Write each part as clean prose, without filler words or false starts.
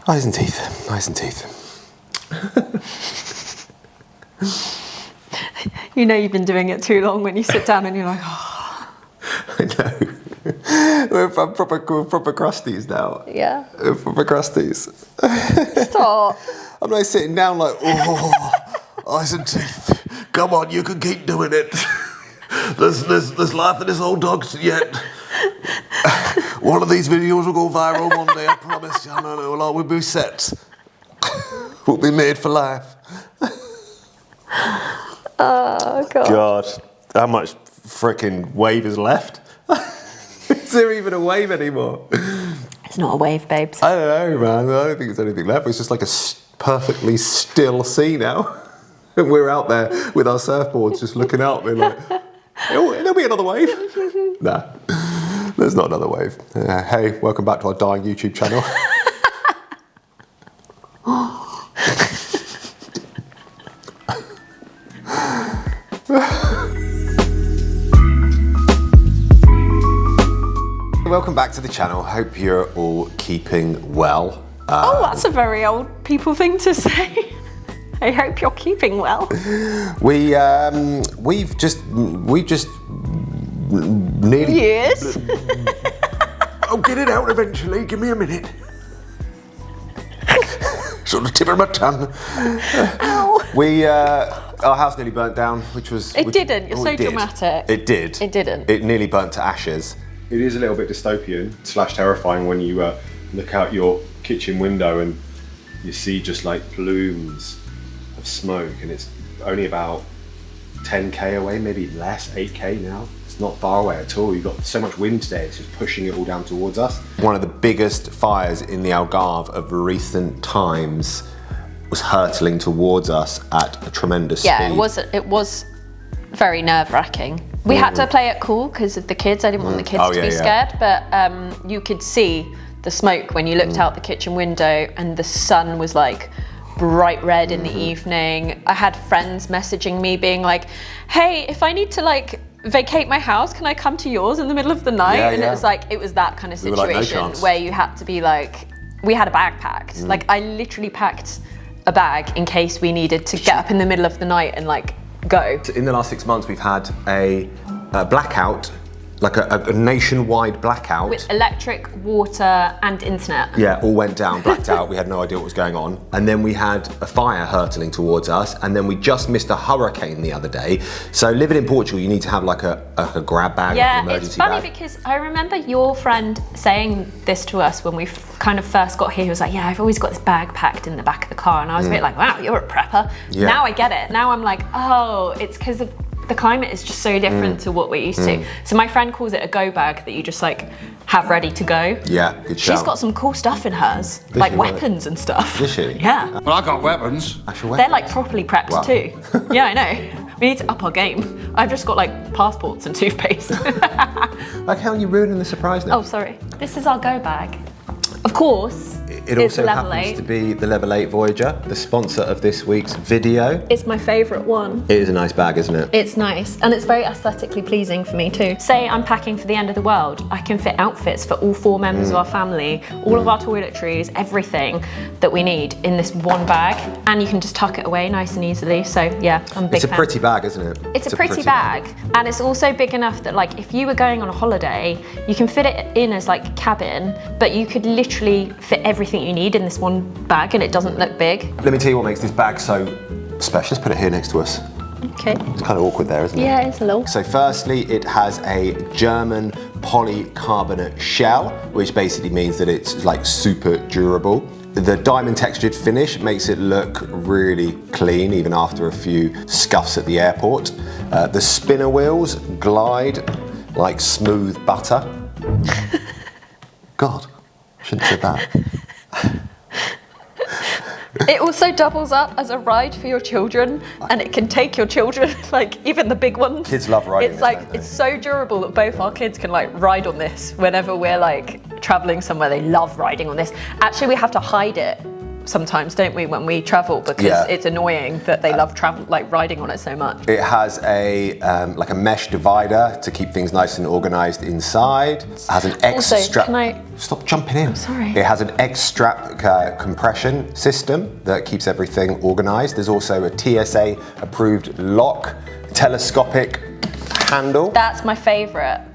Eyes and teeth. Eyes and teeth. You know you've been doing it too long when you sit down and you're like, oh. I know. We're proper crusties now. Yeah. We're proper crusties. Stop. I'm like sitting down like, oh, eyes and teeth. Come on, you can keep doing it. There's life in this old dog yet. One of these videos will go viral one day, I promise you. No, we'll be set. We'll be made for life. Oh, God. God, how much freaking wave is left? Is there even a wave anymore? It's not a wave, babes. I don't know, man. I don't think there's anything left. It's just like a perfectly still sea now. And we're out there with our surfboards just looking out. We're like, there'll be another wave. Nah, there's not another wave. Hey, welcome back to our dying YouTube channel. Welcome back to the channel. Hope you're all keeping well. Oh, that's a very old people thing to say. I hope you're keeping well. We've just nearly. Yes. I'll get it out eventually. Give me a minute. It's on the tip of my tongue. Ow. Our house nearly burnt down, which was. It didn't. You're so dramatic. It did. It didn't. It nearly burnt to ashes. It is a little bit dystopian / terrifying when you look out your kitchen window and you see just like plumes of smoke, and it's only about 10k away, maybe less, 8k now. It's not far away at all. You've got so much wind today, it's just pushing it all down towards us. One of the biggest fires in the Algarve of recent times was hurtling towards us at a tremendous speed. Yeah, it was very nerve-wracking. We had to play it cool because of the kids. I didn't want the kids to be scared, but you could see the smoke when you looked out the kitchen window, and the sun was like bright red in the evening. I had friends messaging me being like, hey, if I need to like vacate my house, can I come to yours in the middle of the night? It was that kind of situation where you had to be like, we had a bag packed. Like I literally packed a bag in case we needed to get up in the middle of the night and like go. In the last 6 months, we've had a blackout, like a nationwide blackout. With electric, water and internet. Yeah, all went down, blacked out. We had no idea what was going on. And then we had a fire hurtling towards us. And then we just missed a hurricane the other day. So living in Portugal, you need to have like a grab bag, like an emergency bag. Yeah, it's funny because I remember your friend saying this to us when we kind of first got here. He was like, yeah, I've always got this bag packed in the back of the car. And I was a bit like, wow, you're a prepper. Yeah. Now I get it. Now I'm like, oh, it's because of the climate is just so different to what we're used to. So my friend calls it a go bag that you just like have ready to go. Yeah, good shout. She's got some cool stuff in hers, like weapons and stuff. Does she? Yeah. Well, I got weapons. Actual weapons. They're like properly prepped too. Yeah, I know. We need to up our game. I've just got like passports and toothpaste. Like how are you ruining the surprise now? Oh, sorry. This is our go bag. Of course. It also happens to be the Level 8 Voyager, the sponsor of this week's video. It's my favourite one. It is a nice bag, isn't it? It's nice, and it's very aesthetically pleasing for me too. Say I'm packing for the end of the world, I can fit outfits for all 4 members of our family, all of our toiletries, everything that we need in this one bag, and you can just tuck it away nice and easily. So yeah, I'm a big fan. It's a pretty bag, isn't it? It's a pretty bag, and it's also big enough that like if you were going on a holiday, you can fit it in as like a cabin, but you could literally fit everything you need in this one bag and it doesn't look big. Let me tell you what makes this bag so special. Let's put it here next to us. Okay. It's kind of awkward there, isn't it? Yeah, it's a little. So firstly, it has a German polycarbonate shell, which basically means that it's like super durable. The diamond textured finish makes it look really clean even after a few scuffs at the airport. The spinner wheels glide like smooth butter. God, I shouldn't have said that. It also doubles up as a ride for your children, and it can take your children, like even the big ones. Kids love riding It's this, like, don't they? it's so durable that both our kids can like ride on this whenever we're like traveling somewhere. They love riding on this. Actually, we have to hide it sometimes, don't we, when we travel, because it's annoying that they love travel, like riding on it so much. It has a like a mesh divider to keep things nice and organised inside. It has an X strap. Stop jumping in. I'm sorry. It has an X strap compression system that keeps everything organised. There's also a TSA approved lock, telescopic handle. That's my favourite.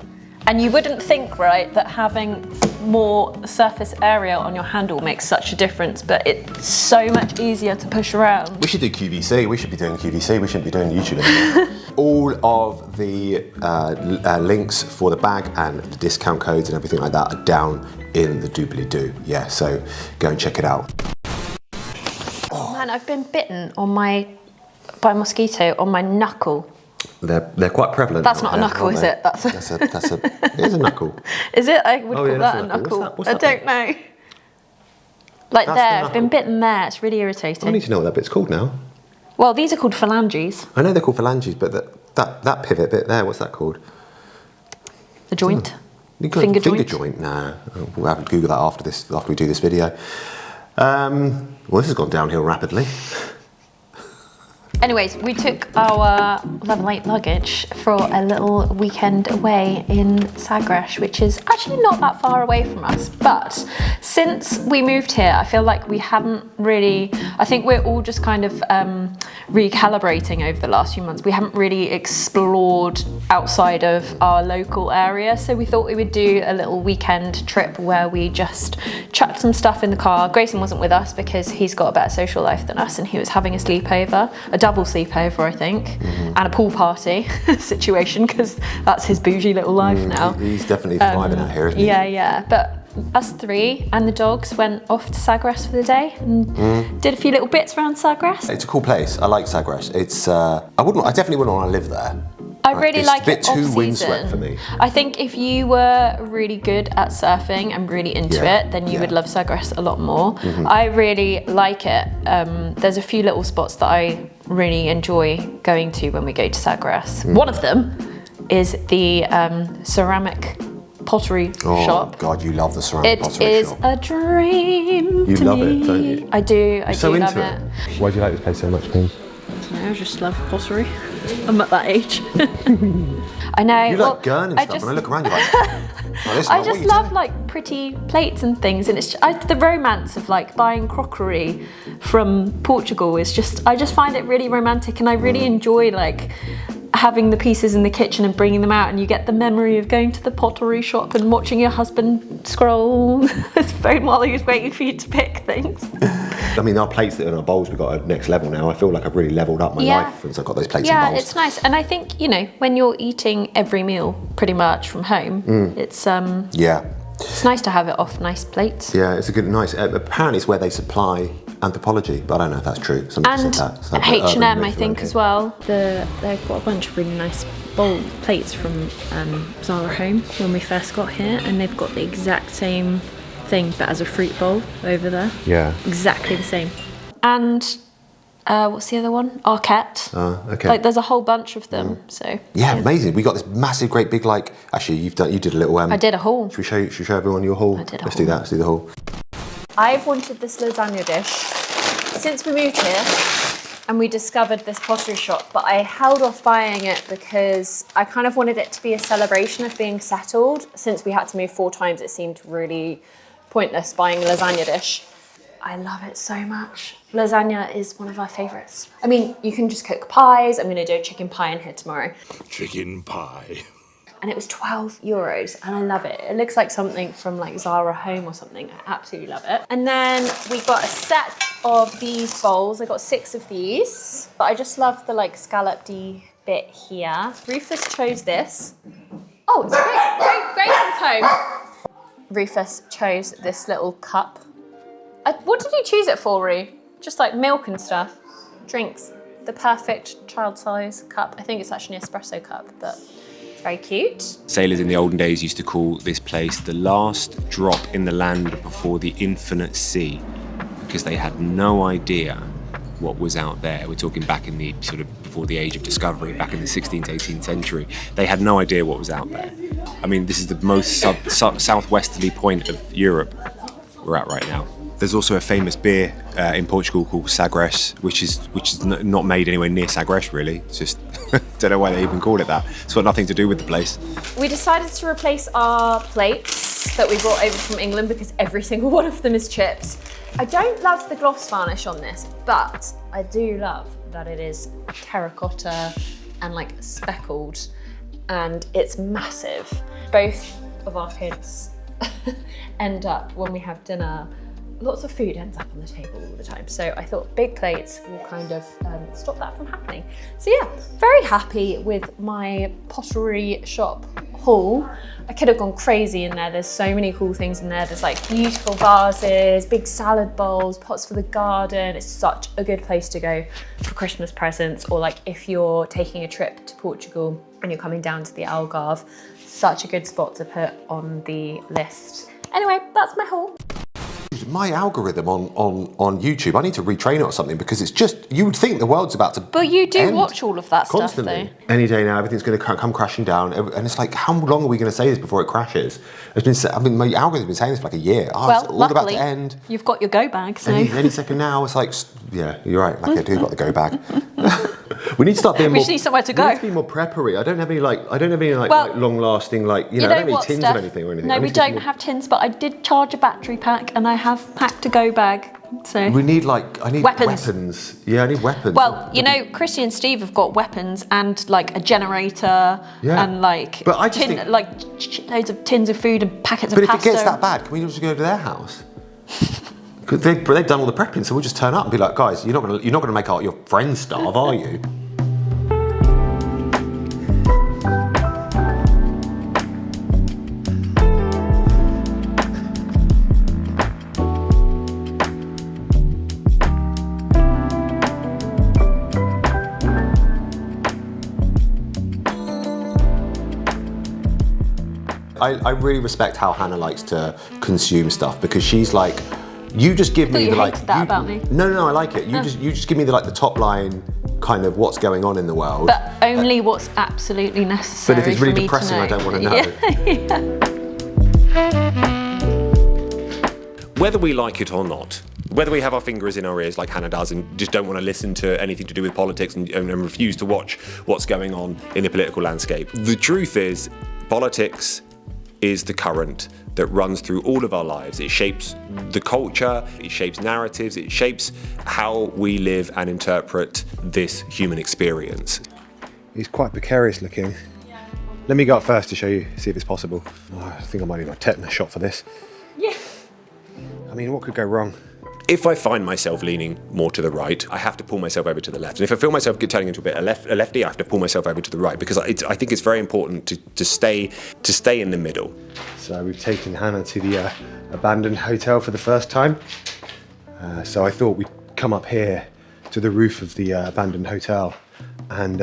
And you wouldn't think, right, that having more surface area on your handle makes such a difference, but it's so much easier to push around. We should do QVC. We should be doing QVC. We shouldn't be doing YouTube anymore. All of the links for the bag and the discount codes and everything like that are down in the doobly-doo. Yeah, so go and check it out. Oh man, I've been bitten by a mosquito on my knuckle. They're quite prevalent. That's not a knuckle, is it? It is a knuckle. Is it? I would call that a knuckle. What's I that don't know. Like there, I've been bitten there. It's really irritating. I need to know what that bit's called now. Well, these are called phalanges. I know they're called phalanges, but that pivot bit there, what's that called? The joint. Finger joint. Nah, we'll have to Google that after we do this video. Well, this has gone downhill rapidly. Anyways, we took our level 8 luggage for a little weekend away in Sagres, which is actually not that far away from us. But since we moved here, I feel like we haven't really, I think we're all just kind of recalibrating over the last few months. We haven't really explored outside of our local area. So we thought we would do a little weekend trip where we just chucked some stuff in the car. Grayson wasn't with us because he's got a better social life than us and he was having a sleepover, a double sleepover, I think, and a pool party situation because that's his bougie little life now. He's definitely thriving out here, isn't he? Yeah. But us three and the dogs went off to Sagres for the day and did a few little bits around Sagres. It's a cool place. I like Sagres. It's I definitely wouldn't want to live there. I really like it It's a bit too windswept for me. I think if you were really good at surfing and really into it, then you would love Sagres a lot more. I really like it. There's a few little spots that I really enjoy going to when we go to Sagres. One of them is the ceramic pottery shop. Oh God, you love the ceramic pottery shop. It is a dream to me. You love it, don't you? I do. I so do into love it. Why do you like this place so much, Pim? I just love pottery. I'm at that age. I know. You like Gurn and stuff. When I look around, you're like, I just love like pretty plates and things, and it's the romance of like buying crockery from Portugal is just. I just find it really romantic, and I really enjoy like having the pieces in the kitchen and bringing them out, and you get the memory of going to the pottery shop and watching your husband scroll his phone while he was waiting for you to pick things. I mean, our plates and our bowls, we've got a next level now. I feel like I've really leveled up my life since I've got those plates and bowls. Yeah, it's nice. And I think, you know, when you're eating every meal pretty much from home, it's it's nice to have it off nice plates. Yeah, it's a good, nice, apparently it's where they supply anthropology, but I don't know if that's true. Somebody And said that. H&M, I think, as well. They've got a bunch of really nice bowl plates from Zara Home when we first got here, and they've got the exact same thing, but as a fruit bowl over there. Yeah. Exactly the same. And what's the other one? Arquette. Okay. Like there's a whole bunch of them. So yeah, amazing. We got this massive, great big like. Actually, you did a little. I did a haul. Should we show everyone your haul? I did a Let's haul. do that. Let's do the haul. I've wanted this lasagna dish since we moved here, and we discovered this pottery shop, but I held off buying it because I kind of wanted it to be a celebration of being settled. Since we had to move 4 times, it seemed really pointless buying a lasagna dish. I love it so much. Lasagna is one of our favourites. I mean, you can just cook pies. I'm going to do a chicken pie in here tomorrow. Chicken pie. And it was €12 and I love it. It looks like something from like Zara Home or something. I absolutely love it. And then we got a set of these bowls. I got 6 of these, but I just love the like scalloped-y bit here. Rufus chose this. Oh, it's Grayson's home. Rufus chose this little cup. What did you choose it for, Roo? Just like milk and stuff? Drinks. The perfect child size cup. I think it's actually an espresso cup, but very cute. Sailors in the olden days used to call this place the last drop in the land before the infinite sea, because they had no idea what was out there. We're talking back in the sort of before the age of discovery, back in the 16th, 18th century. They had no idea what was out there. I mean, this is the most southwesterly point of Europe we're at right now. There's also a famous beer in Portugal called Sagres, which is not made anywhere near Sagres, really. It's just, don't know why they even call it that. It's got nothing to do with the place. We decided to replace our plates that we brought over from England because every single one of them is chipped. I don't love the gloss varnish on this, but I do love that it is terracotta and like speckled, and it's massive. Both of our kids end up, when we have dinner, lots of food ends up on the table all the time. So I thought big plates will kind of stop that from happening. So yeah, very happy with my pottery shop haul. I could have gone crazy in there. There's so many cool things in there. There's like beautiful vases, big salad bowls, pots for the garden. It's such a good place to go for Christmas presents, or like if you're taking a trip to Portugal and you're coming down to the Algarve, such a good spot to put on the list. Anyway, that's my haul. My algorithm on YouTube, I need to retrain it or something, because it's just, you would think the world's about to But you do end watch all of that constantly. stuff though. Any day now, everything's going to come crashing down, and it's like, how long are we going to say this before it crashes? My algorithm's been saying this for like a year. Well, it's all luckily, about to end. you've got your go bag, so. Any second now, it's like, yeah, you're right, like I do got the go bag. We need to start being We more. just need somewhere to go. We need to be more preppery. I don't have any Well, long-lasting, I don't have any tins of anything or anything. No, I we need to get don't more- have tins, but I did charge a battery pack and I have packed a go bag. So. We need I need Weapons. Yeah, I need weapons. Well, Christy and Steve have got weapons and like a generator and like But I just think- loads of tins of food and packets But of if pasta. it gets that bad, can we just go to their house? Because they've done all the prepping, so we'll just turn up and be like, guys, you're not gonna make your friends starve, are you? I really respect how Hannah likes to consume stuff, because she's like, you just give me you the hated that about me. No, I like it. You just give me the top line kind of what's going on in the world. But only what's absolutely necessary. But if it's really for me depressing, to know. I don't want to know. Whether we like it or not, whether we have our fingers in our ears like Hannah does and just don't want to listen to anything to do with politics and refuse to watch what's going on in the political landscape, the truth is, politics is the current that runs through all of our lives. It shapes the culture, it shapes narratives, it shapes how we live and interpret this human experience. He's quite precarious looking. Let me go up first to show you, see if it's possible. Oh, I think I might need my tetanus shot for this. Yeah. I mean, what could go wrong? If I find myself leaning more to the right, I have to pull myself over to the left. And if I feel myself turning into a lefty, I have to pull myself over to the right, because I think it's very important to stay in the middle. So we've taken Hannah to the abandoned hotel for the first time. So I thought we'd come up here to the roof of the abandoned hotel and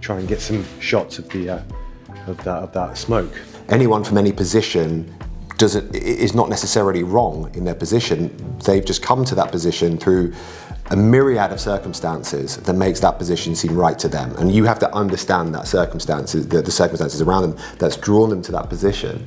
try and get some shots of that smoke. Anyone from any position is not necessarily wrong in their position. They've just come to that position through a myriad of circumstances that makes that position seem right to them. And you have to understand that the circumstances around them that's drawn them to that position.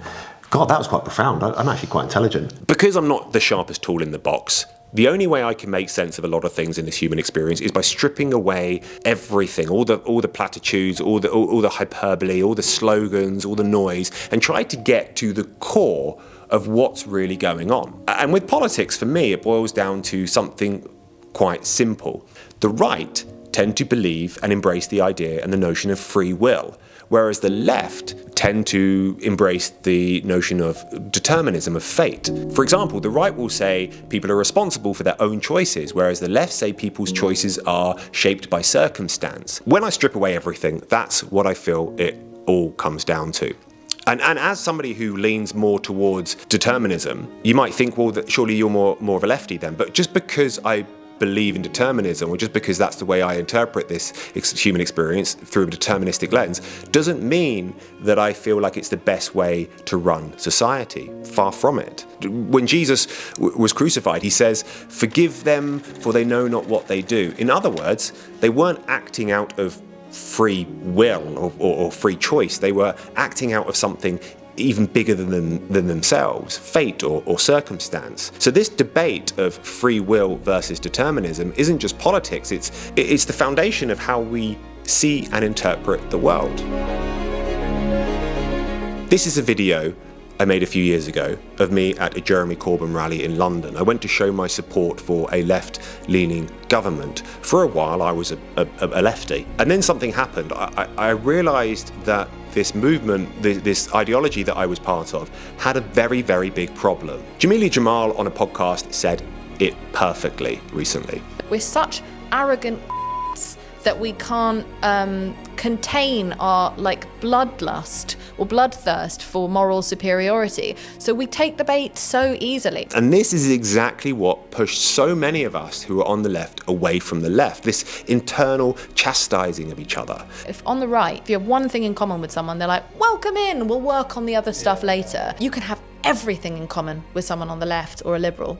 God, that was quite profound. I'm actually quite intelligent. Because I'm not the sharpest tool in the box, the only way I can make sense of a lot of things in this human experience is by stripping away everything, all the platitudes, all the hyperbole, all the slogans, all the noise, and try to get to the core of what's really going on. And with politics, for me, it boils down to something quite simple. The right tend to believe and embrace the idea and the notion of free will, whereas the left tend to embrace the notion of determinism, of fate. For example, the right will say people are responsible for their own choices, whereas the left say people's choices are shaped by circumstance. When I strip away everything, that's what I feel it all comes down to. And as somebody who leans more towards determinism, you might think, well, that surely you're more of a lefty then. But just because I believe in determinism, or just because that's the way I interpret this human experience through a deterministic lens, doesn't mean that I feel like it's the best way to run society. Far from it. When Jesus was crucified, he says, "Forgive them, for they know not what they do." In other words, they weren't acting out of free will or free choice. They were acting out of something even bigger than themselves, fate or circumstance. So this debate of free will versus determinism isn't just politics, it's the foundation of how we see and interpret the world. This is a video I made a few years ago of me at a Jeremy Corbyn rally in London. I went to show my support for a left-leaning government. For a while I was a lefty, and then something happened. I realised that this movement, this ideology that I was part of, had a very, very big problem. Jamila Jamal on a podcast said it perfectly recently. We're such arrogant that we can't contain our bloodlust or bloodthirst for moral superiority. So we take the bait so easily. And this is exactly what pushed so many of us who are on the left away from the left, this internal chastising of each other. If on the right, if you have one thing in common with someone, they're like, welcome in, we'll work on the other stuff later. You can have everything in common with someone on the left or a liberal,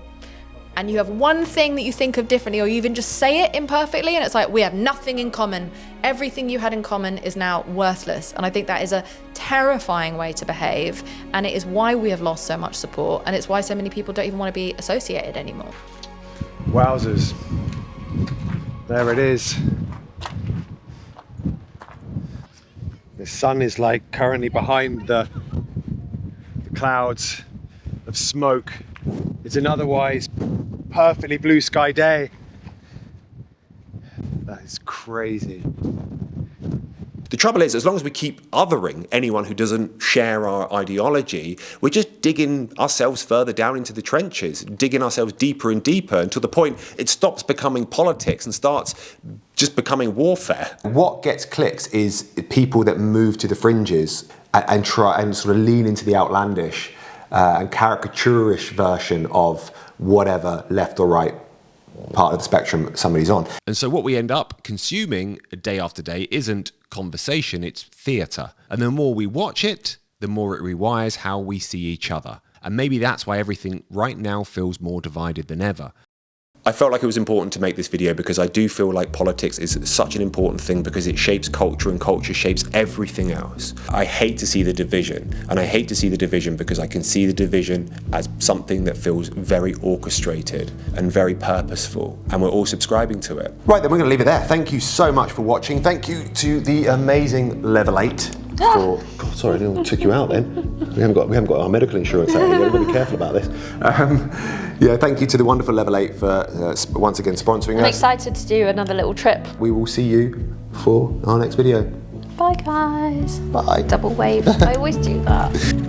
and you have one thing that you think of differently, or you even just say it imperfectly, and it's like, we have nothing in common. Everything you had in common is now worthless. And I think that is a terrifying way to behave, and it is why we have lost so much support, and it's why so many people don't even want to be associated anymore. Wowzers. There it is. The sun is currently behind the clouds of smoke. It's an otherwise perfectly blue sky day. That is crazy. The trouble is, as long as we keep othering anyone who doesn't share our ideology, we're just digging ourselves further down into the trenches, digging ourselves deeper and deeper until the point it stops becoming politics and starts just becoming warfare. What gets clicks is people that move to the fringes and try and sort of lean into the outlandish and caricaturish version of whatever left or right part of the spectrum somebody's on. And so what we end up consuming day after day isn't conversation, it's theatre. And the more we watch it, the more it rewires how we see each other. And maybe that's why everything right now feels more divided than ever. I felt like it was important to make this video because I do feel like politics is such an important thing because it shapes culture and culture shapes everything else. I hate to see the division, and I hate to see the division because I can see the division as something that feels very orchestrated and very purposeful, and we're all subscribing to it. Right, then we're going to leave it there. Thank you so much for watching. Thank you to the amazing Level 8 for... God, sorry, I nearly took you out then. We haven't got our medical insurance out here. We've got to be careful about this. Yeah, thank you to the wonderful Level 8 for once again sponsoring us. I'm excited to do another little trip. We will see you for our next video. Bye guys. Bye. Double wave. I always do that.